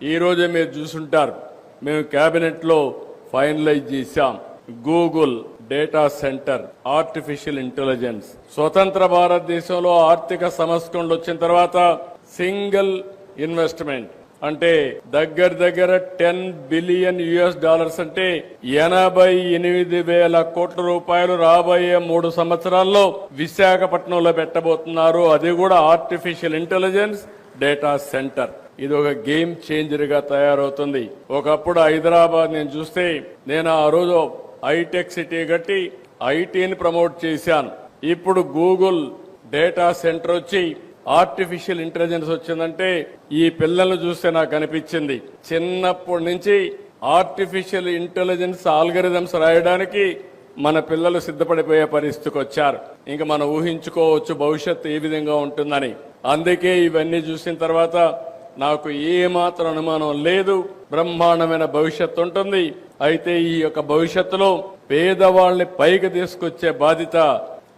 ఈ రోజే మీరు చూసుంటారు, మేము కేబినెట్ లో ఫైనలైజ్ చేశాం. Google data centre, artificial intelligence. స్వతంత్ర భారతదేశంలో ఆర్థిక సంస్కరణలు వచ్చిన తర్వాత సింగిల్ ఇన్వెస్ట్మెంట్ అంటే దగ్గర 10 బిలియన్ US అంటే 88,000 కోట్ల రూపాయలు రాబోయే 3 సంవత్సరాల్లో విశాఖపట్నంలో పెట్టబోతున్నారు. అది కూడా ఆర్టిఫిషియల్ ఇంటెలిజెన్స్ డేటా సెంటర్. ఇది ఒక గేమ్ చేంజర్ గా తయారవుతుంది. ఒకప్పుడు హైదరాబాద్ నేను చూస్తే, నేను ఆ రోజు హైటెక్ సిటీ కట్టి ఐటీని ప్రమోట్ చేశాను. ఇప్పుడు గూగుల్ డేటా సెంటర్ వచ్చి ఆర్టిఫిషియల్ ఇంటెలిజెన్స్ వచ్చిందంటే ఈ పిల్లలను చూస్తే నాకు అనిపించింది, చిన్నప్పటి నుంచి ఆర్టిఫిషియల్ ఇంటెలిజెన్స్ ఆల్గరిథమ్స్ రాయడానికి మన పిల్లలు సిద్ధపడిపోయే పరిస్థితికి వచ్చారు. ఇంకా మనం ఊహించుకోవచ్చు భవిష్యత్తు ఏ విధంగా ఉంటుందని. అందుకే ఇవన్నీ చూసిన తర్వాత నాకు ఏమాత్రం అనుమానం లేదు, బ్రహ్మాండమైన భవిష్యత్తు ఉంటుంది. అయితే ఈ యొక్క భవిష్యత్తులో పేదవాళ్ళని పైకి తీసుకొచ్చే బాధ్యత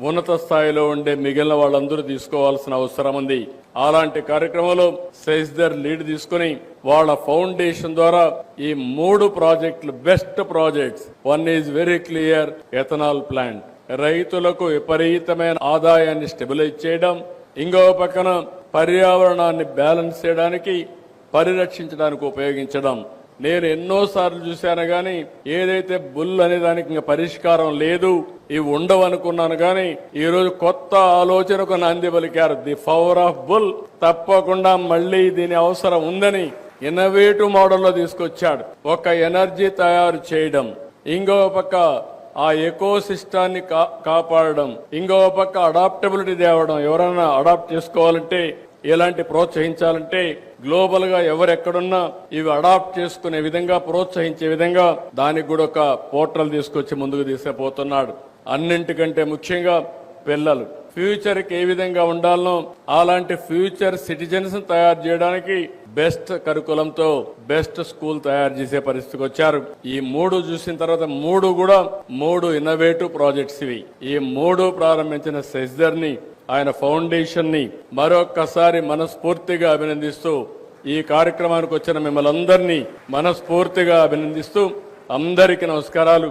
ఉన్నత స్థాయిలో ఉండే మిగిలిన వాళ్ళందరూ తీసుకోవాల్సిన అవసరం ఉంది. అలాంటి కార్యక్రమంలో సెస్దర్ లీడ్ తీసుకుని వాళ్ళ ఫౌండేషన్ ద్వారా ఈ 3 ప్రాజెక్టులు best projects. One is very clear, ethanol plant, రైతులకు విపరీతమైన ఆదాయాన్ని స్టెబిలైజ్ చేయడం, ఇంకో పక్కన పర్యావరణాన్ని బ్యాలెన్స్ చేయడానికి, పరిరక్షించడానికి ఉపయోగించడం. నేను ఎన్నోసార్లు చూశాను గాని ఏదైతే బుల్ అనే దానికి ఇంకా పరిష్కారం లేదు, ఇవి ఉండవు అనుకున్నాను గాని ఈ రోజు కొత్త ఆలోచనకు నాంది పలికారు. The power of bull. తప్పకుండా మళ్లీ దీని అవసరం ఉందని ఇన్నోవేటివ్ మోడల్లో తీసుకొచ్చాడు. ఒక ఎనర్జీ తయారు చేయడం, ఇంకో పక్క ఆ ఎకో సిస్టాన్ని కాపాడడం, ఇంకో పక్క అడాప్టబిలిటీ తేవడం. ఎవరైనా అడాప్ట్ చేసుకోవాలంటే, ఇలాంటి ప్రోత్సహించాలంటే గ్లోబల్ గా ఎవరెక్కడున్నా ఇవి అడాప్ట్ చేసుకునే విధంగా, ప్రోత్సహించే విధంగా దానికి కూడా ఒక పోర్టల్ తీసుకొచ్చి ముందుకు తీసుకుపోతున్నాడు. అన్నింటికంటే ముఖ్యంగా పిల్లలు ఫ్యూచర్ కి ఏ విధంగా ఉండాలనో అలాంటి ఫ్యూచర్ సిటిజన్స్ తయారు చేయడానికి బెస్ట్ కరికులంతో బెస్ట్ స్కూల్ తయారు చేసే పరిస్థితికి వచ్చారు. ఈ 3 చూసిన తర్వాత 3 కూడా 3 ఇన్నోవేటివ్ ప్రాజెక్ట్స్ ఇవి. ఈ 3 ప్రారంభించిన సెస్దర్ ని, ఆయన ఫౌండేషన్ ని మరొక్కసారి మనస్ఫూర్తిగా అభినందిస్తూ, ఈ కార్యక్రమానికి వచ్చిన మిమ్మల్ని అందరినీ మనస్ఫూర్తిగా అభినందిస్తూ అందరికీ నమస్కారాలు.